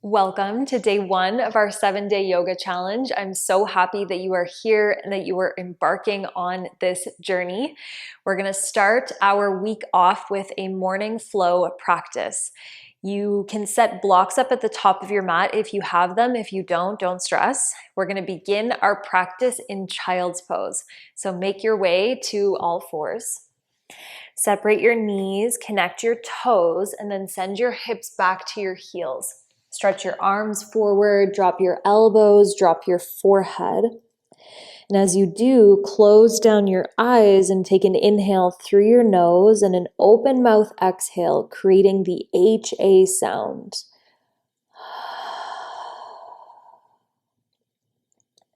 Welcome to day 1 of our 7-day yoga challenge. I'm so happy that you are here and that you are embarking on this journey. We're going to start our week off with a morning flow practice. You can set blocks up at the top of your mat if you have them. If you don't stress. We're going to begin our practice in child's pose. So make your way to all fours. Separate your knees, connect your toes, and then send your hips back to your heels. Stretch your arms forward, drop your elbows, drop your forehead. And as you do, close down your eyes and take an inhale through your nose and an open mouth exhale, creating the HA sound.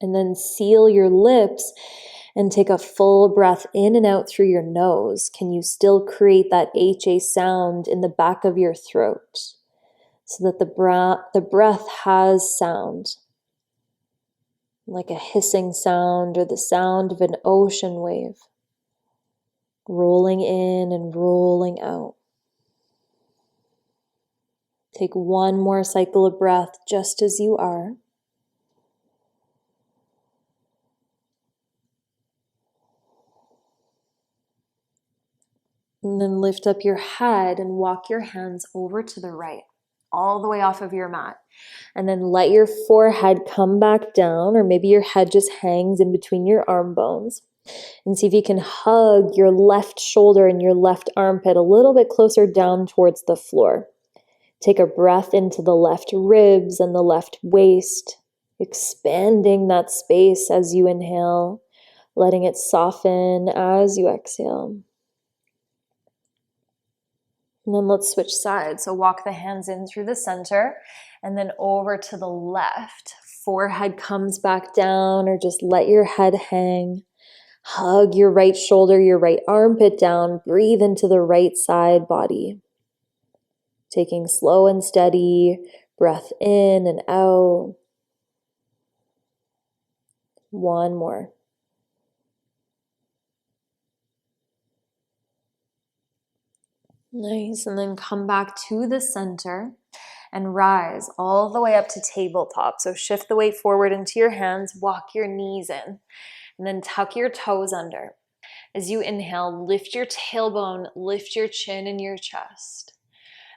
And then seal your lips and take a full breath in and out through your nose. Can you still create that HA sound in the back of your throat? So that the breath has sound, like a hissing sound or the sound of an ocean wave, rolling in and rolling out. Take one more cycle of breath just as you are. And then lift up your head and walk your hands over to the right, all the way off of your mat. And then let your forehead come back down, or maybe your head just hangs in between your arm bones. And see if you can hug your left shoulder and your left armpit a little bit closer down towards the floor. Take a breath into the left ribs and the left waist, expanding that space as you inhale, letting it soften as you exhale. And then let's switch sides. So walk the hands in through the center and then over to the left. Forehead comes back down, or just let your head hang. Hug your right shoulder, your right armpit down. Breathe into the right side body. Taking slow and steady breath in and out. One more. Nice, and then come back to the center and rise all the way up to tabletop. So shift the weight forward into your hands, walk your knees in, and then tuck your toes under. As you inhale, lift your tailbone, lift your chin and your chest.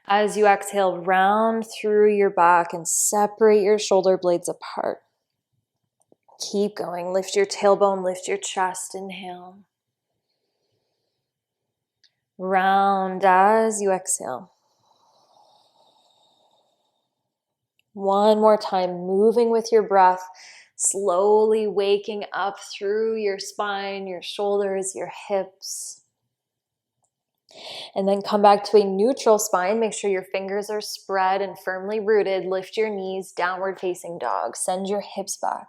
As you exhale, round through your back and separate your shoulder blades apart. Keep going, lift your tailbone, lift your chest, inhale. Round as you exhale. One more time, moving with your breath, slowly waking up through your spine, your shoulders, your hips. And then come back to a neutral spine. Make sure your fingers are spread and firmly rooted. Lift your knees, downward facing dog. Send your hips back.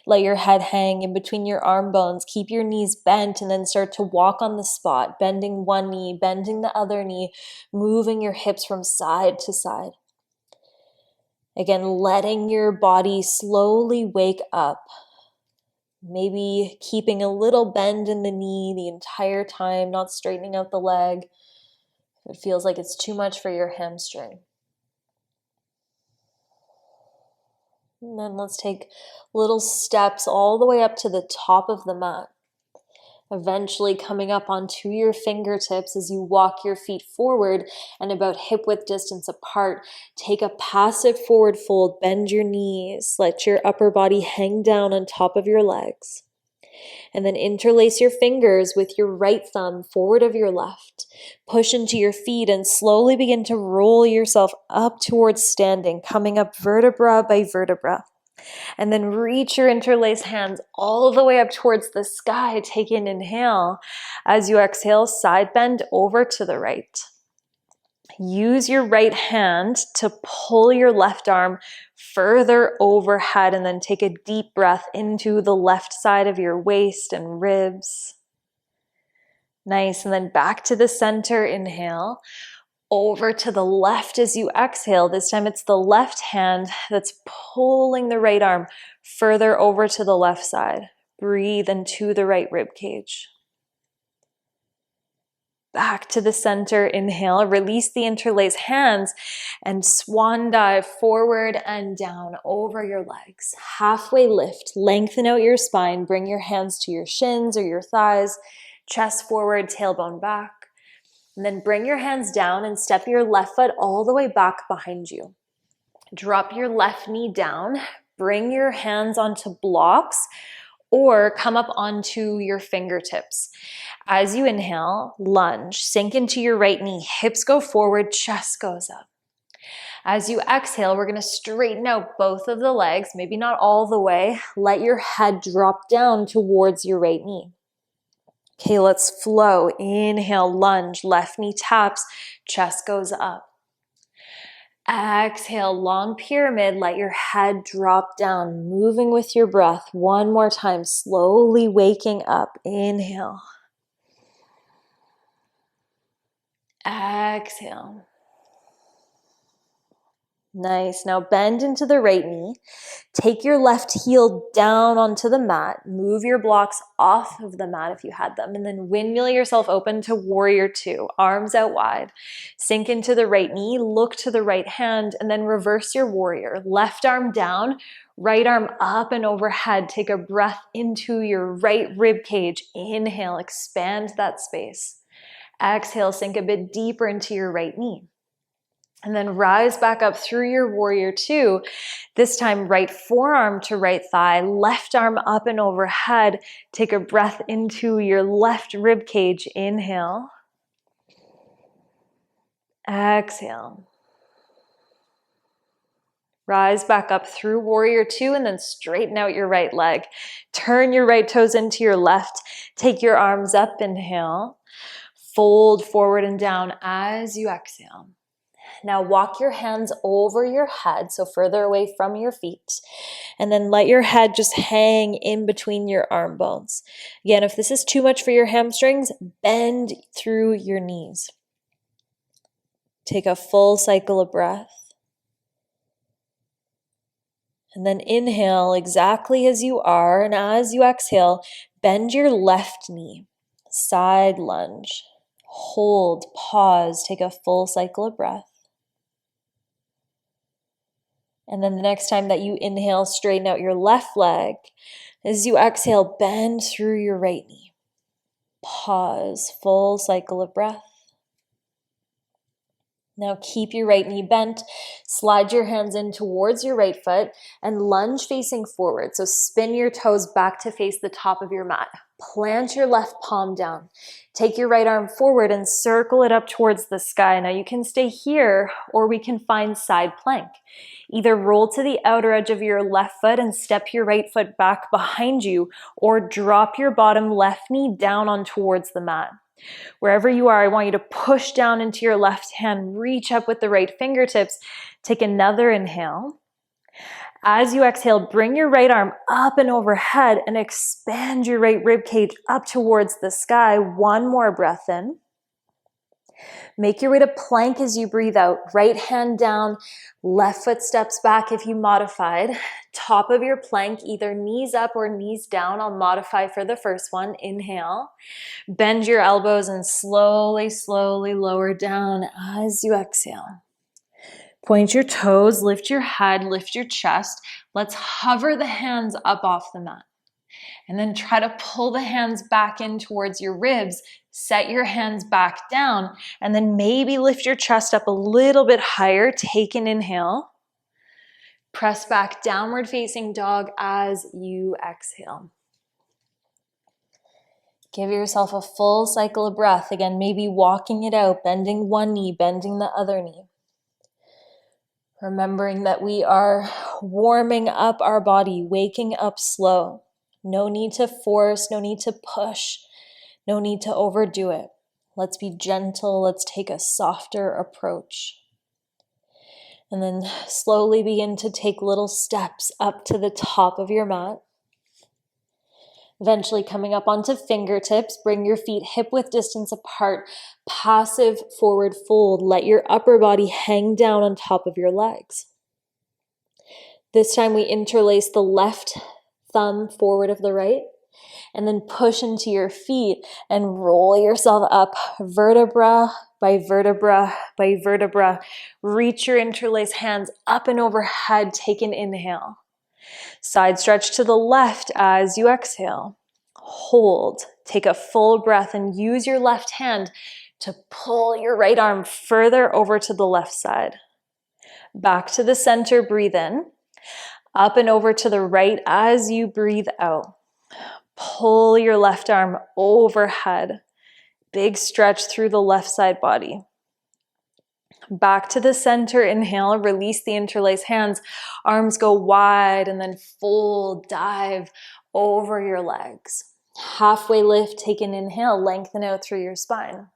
Let your head hang in between your arm bones. Keep your knees bent and then start to walk on the spot, bending one knee, bending the other knee, moving your hips from side to side. Again, letting your body slowly wake up. Maybe keeping a little bend in the knee the entire time, not straightening out the leg. If it feels like it's too much for your hamstring. And then let's take little steps all the way up to the top of the mat. Eventually coming up onto your fingertips as you walk your feet forward and about hip width distance apart. Take a passive forward fold, bend your knees, let your upper body hang down on top of your legs. And then interlace your fingers with your right thumb forward of your left. Push into your feet and slowly begin to roll yourself up towards standing, coming up vertebra by vertebra. And then reach your interlaced hands all the way up towards the sky. Take an inhale. As you exhale, side bend over to the right. Use your right hand to pull your left arm further overhead and then take a deep breath into the left side of your waist and ribs. Nice. And then back to the center. Inhale. Over to the left as you exhale. This time it's the left hand that's pulling the right arm further over to the left side. Breathe into the right rib cage. back to the center. Inhale, release the interlaced hands and swan dive forward and down over your legs. Halfway lift, lengthen out your spine, bring your hands to your shins or your thighs, chest forward, tailbone back. And then bring your hands down and step your left foot all the way back behind you. Drop your left knee down, bring your hands onto blocks or come up onto your fingertips. As you inhale, lunge, sink into your right knee, hips go forward, chest goes up. As you exhale, we're gonna straighten out both of the legs, maybe not all the way. Let your head drop down towards your right knee. Okay, let's flow. Inhale, lunge, left knee taps, chest goes up. Exhale, long pyramid, let your head drop down, moving with your breath. One more time, slowly waking up. Inhale. Exhale. Nice. Now bend into the right knee. Take your left heel down onto the mat. Move your blocks off of the mat if you had them. And then windmill yourself open to warrior two. Arms out wide. Sink into the right knee. Look to the right hand. And then reverse your warrior. Left arm down. Right arm up and overhead. Take a breath into your right rib cage. Inhale. Expand that space. Exhale. Sink a bit deeper into your right knee. And then rise back up through your warrior two. This time, right forearm to right thigh, left arm up and overhead. Take a breath into your left rib cage. Inhale. Exhale. Rise back up through warrior two and then straighten out your right leg. Turn your right toes into your left. Take your arms up. Inhale. Fold forward and down as you exhale. Now walk your hands over your head, so further away from your feet. And then let your head just hang in between your arm bones. Again, if this is too much for your hamstrings, bend through your knees. Take a full cycle of breath. And then inhale exactly as you are. And as you exhale, bend your left knee. Side lunge. Hold, pause, take a full cycle of breath. And then the next time that you inhale, straighten out your left leg. As you exhale, bend through your right knee. Pause, full cycle of breath. Now keep your right knee bent. Slide your hands in towards your right foot and lunge facing forward. So spin your toes back to face the top of your mat. Plant your left palm down. Take your right arm forward and circle it up towards the sky. Now you can stay here or we can find side plank. Either roll to the outer edge of your left foot and step your right foot back behind you, or drop your bottom left knee down on towards the mat. Wherever you are, I want you to push down into your left hand, reach up with the right fingertips. Take another inhale. As you exhale, bring your right arm up and overhead and expand your right rib cage up towards the sky. One more breath in. Make your way to plank as you breathe out. Right hand down, left foot steps back if you modified. Top of your plank, either knees up or knees down. I'll modify for the first one. Inhale. Bend your elbows and slowly, slowly lower down as you exhale. Point your toes, lift your head, lift your chest. Let's hover the hands up off the mat. And then try to pull the hands back in towards your ribs. Set your hands back down. And then maybe lift your chest up a little bit higher. Take an inhale. Press back, downward facing dog as you exhale. Give yourself a full cycle of breath. Again, maybe walking it out, bending one knee, bending the other knee. Remembering that we are warming up our body, waking up slow. No need to force, no need to push, no need to overdo it. Let's be gentle, let's take a softer approach. And then slowly begin to take little steps up to the top of your mat. Eventually coming up onto fingertips, bring your feet hip-width distance apart, passive forward fold. Let your upper body hang down on top of your legs. This time we interlace the left thumb forward of the right, And then push into your feet and roll yourself up vertebra by vertebra by vertebra. Reach your interlaced hands up and overhead. Take an inhale. Side stretch to the left as you exhale. Hold. Take a full breath and use your left hand to pull your right arm further over to the left side. Back to the center, breathe in. Up and over to the right as you breathe out. Pull your left arm overhead. Big stretch through the left side body. Back to the center, inhale, release the interlaced hands. Arms go wide and then full dive over your legs. Halfway lift, take an inhale, lengthen out through your spine.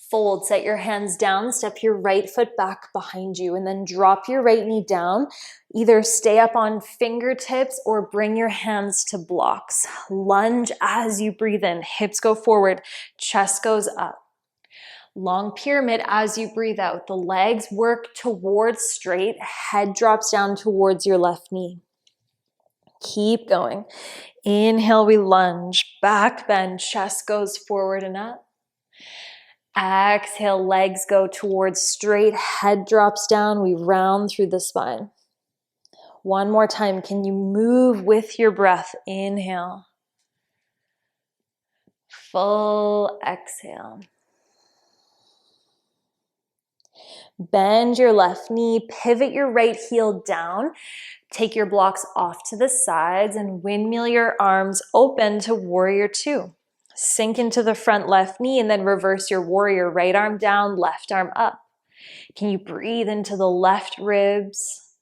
Fold, set your hands down, step your right foot back behind you, and then drop your right knee down. Either stay up on fingertips or bring your hands to blocks. Lunge as you breathe in, hips go forward, chest goes up. Long pyramid as you breathe out. The legs work towards straight, head drops down towards your left knee. Keep going. Inhale, we lunge, back bend, chest goes forward and up. Exhale, legs go towards straight, head drops down, we round through the spine. One more time, can you move with your breath? Inhale. Full exhale. Bend your left knee, pivot your right heel down, take your blocks off to the sides and windmill your arms open to warrior two. Sink into the front left knee and then reverse your warrior. Right arm down, left arm up. Can you breathe into the left ribs?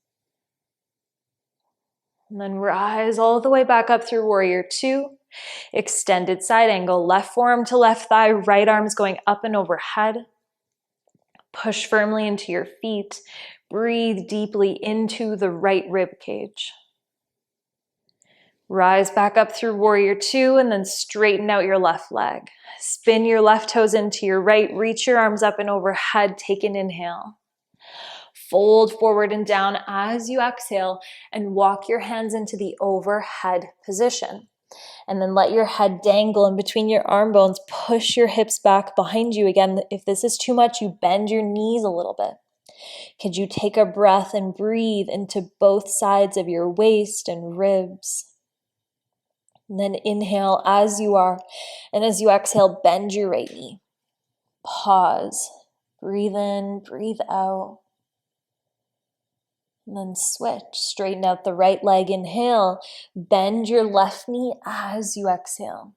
And then rise all the way back up through warrior two. Extended side angle, left forearm to left thigh, right arm's going up and overhead. Push firmly into your feet. Breathe deeply into the right rib cage. Rise back up through warrior two and then straighten out your left leg. Spin your left toes into your right. Reach your arms up and overhead. Take an inhale. Fold forward and down as you exhale and walk your hands into the overhead position. And then let your head dangle in between your arm bones. Push your hips back behind you. Again, if this is too much, you bend your knees a little bit. Could you take a breath and breathe into both sides of your waist and ribs? And then inhale as you are. And as you exhale, bend your right knee. Pause. Breathe in, breathe out. And then switch. Straighten out the right leg. Inhale. Bend your left knee as you exhale.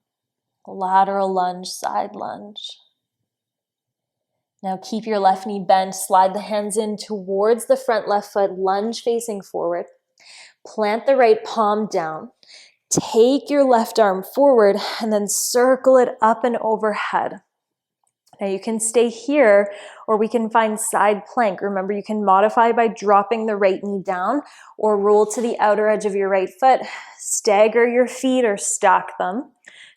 Lateral lunge, side lunge. Now keep your left knee bent. Slide the hands in towards the front left foot. Lunge facing forward. Plant the right palm down. Take your left arm forward and then circle it up and overhead. Now you can stay here or we can find side plank. Remember, you can modify by dropping the right knee down or roll to the outer edge of your right foot. Stagger your feet or stack them.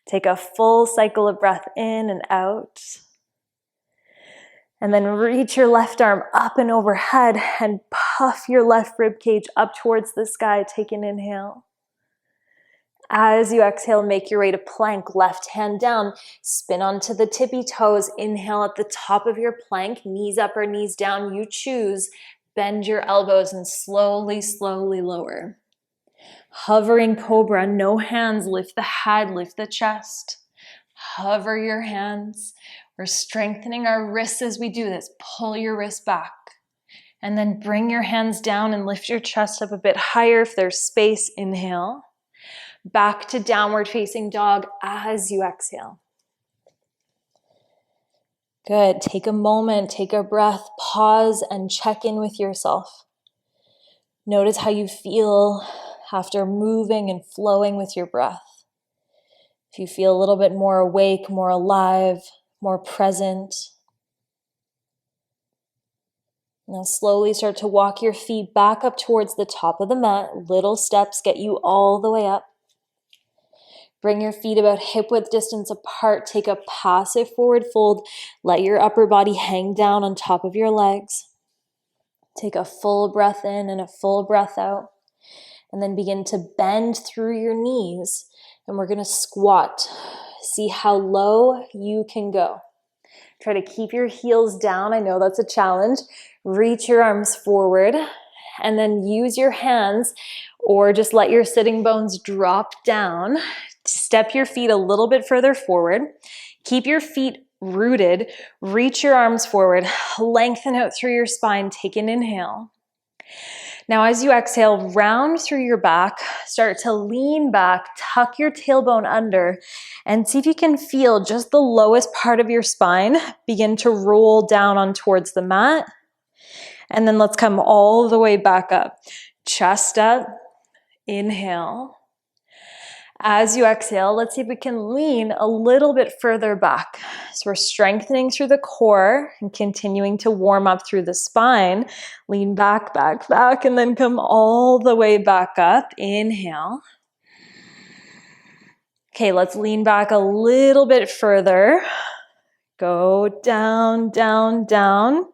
Take a full cycle of breath in and out. And then reach your left arm up and overhead and puff your left rib cage up towards the sky. Take an inhale. As you exhale, make your way to plank, left hand down, spin onto the tippy toes, inhale at the top of your plank, knees up or knees down, you choose, bend your elbows and slowly, slowly lower. Hovering cobra, no hands, lift the head, lift the chest. Hover your hands. We're strengthening our wrists as we do this. Pull your wrists back. And then bring your hands down and lift your chest up a bit higher if there's space. Inhale. Back to downward facing dog as you exhale. Good. Take a moment, take a breath, pause and check in with yourself. Notice how you feel after moving and flowing with your breath. If you feel a little bit more awake, more alive, more present. Now slowly start to walk your feet back up towards the top of the mat. Little steps get you all the way up. Bring your feet about hip width distance apart. Take a passive forward fold. Let your upper body hang down on top of your legs. Take a full breath in and a full breath out. And then begin to bend through your knees. And we're gonna squat. See how low you can go. Try to keep your heels down. I know that's a challenge. Reach your arms forward and then use your hands or just let your sitting bones drop down. Step your feet a little bit further forward. Keep your feet rooted. Reach your arms forward. Lengthen out through your spine. Take an inhale. Now, as you exhale, round through your back, start to lean back, tuck your tailbone under, and see if you can feel just the lowest part of your spine begin to roll down on towards the mat. And then let's come all the way back up. Chest up, inhale. As you exhale, let's see if we can lean a little bit further back. So we're strengthening through the core and continuing to warm up through the spine. Lean back, back, back, and then come all the way back up. Inhale. Okay, let's lean back a little bit further. Go down, down, down.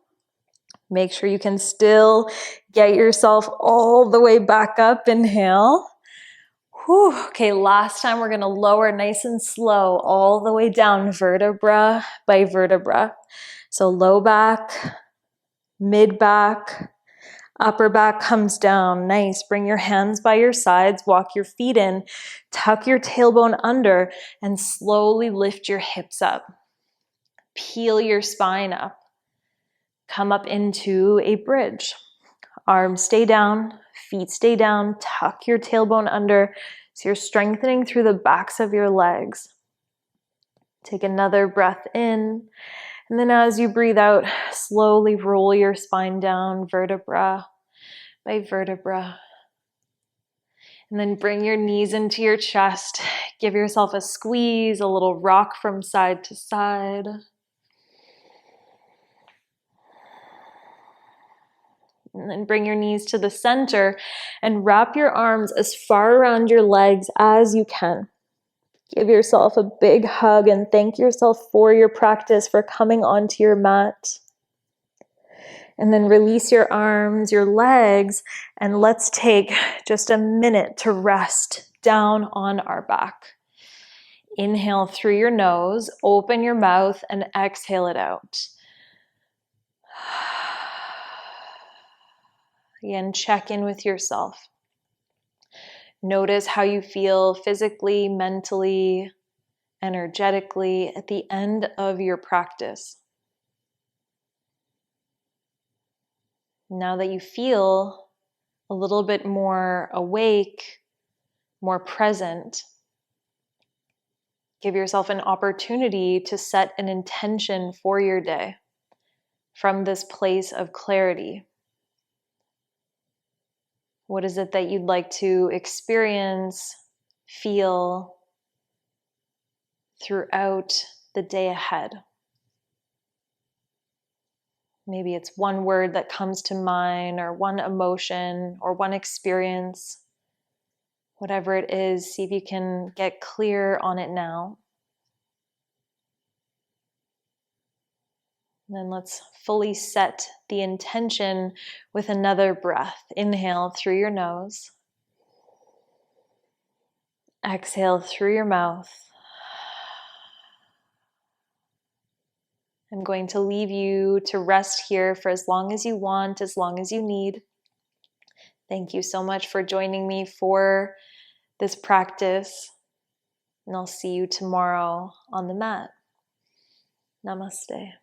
Make sure you can still get yourself all the way back up. Inhale. Whew. Okay, last time we're gonna lower nice and slow all the way down, vertebra by vertebra. So low back, mid back, upper back comes down. Nice. Bring your hands by your sides, walk your feet in, tuck your tailbone under, and slowly lift your hips up. Peel your spine up. Come up into a bridge. Arms stay down, feet stay down, tuck your tailbone under. So you're strengthening through the backs of your legs. Take another breath in. And then as you breathe out, slowly roll your spine down, vertebra by vertebra. And then bring your knees into your chest. Give yourself a squeeze, a little rock from side to side. And then bring your knees to the center and wrap your arms as far around your legs as you can. Give yourself a big hug and thank yourself for your practice, for coming onto your mat. And then release your arms, your legs, and let's take just a minute to rest down on our back. Inhale through your nose, open your mouth, and exhale it out. Again, check in with yourself. Notice how you feel physically, mentally, energetically at the end of your practice. Now that you feel a little bit more awake, more present, give yourself an opportunity to set an intention for your day from this place of clarity. What is it that you'd like to experience, feel throughout the day ahead? Maybe it's one word that comes to mind, or one emotion, or one experience. Whatever it is, see if you can get clear on it now. And then let's fully set the intention with another breath. Inhale through your nose. Exhale through your mouth. I'm going to leave you to rest here for as long as you want, as long as you need. Thank you so much for joining me for this practice. And I'll see you tomorrow on the mat. Namaste.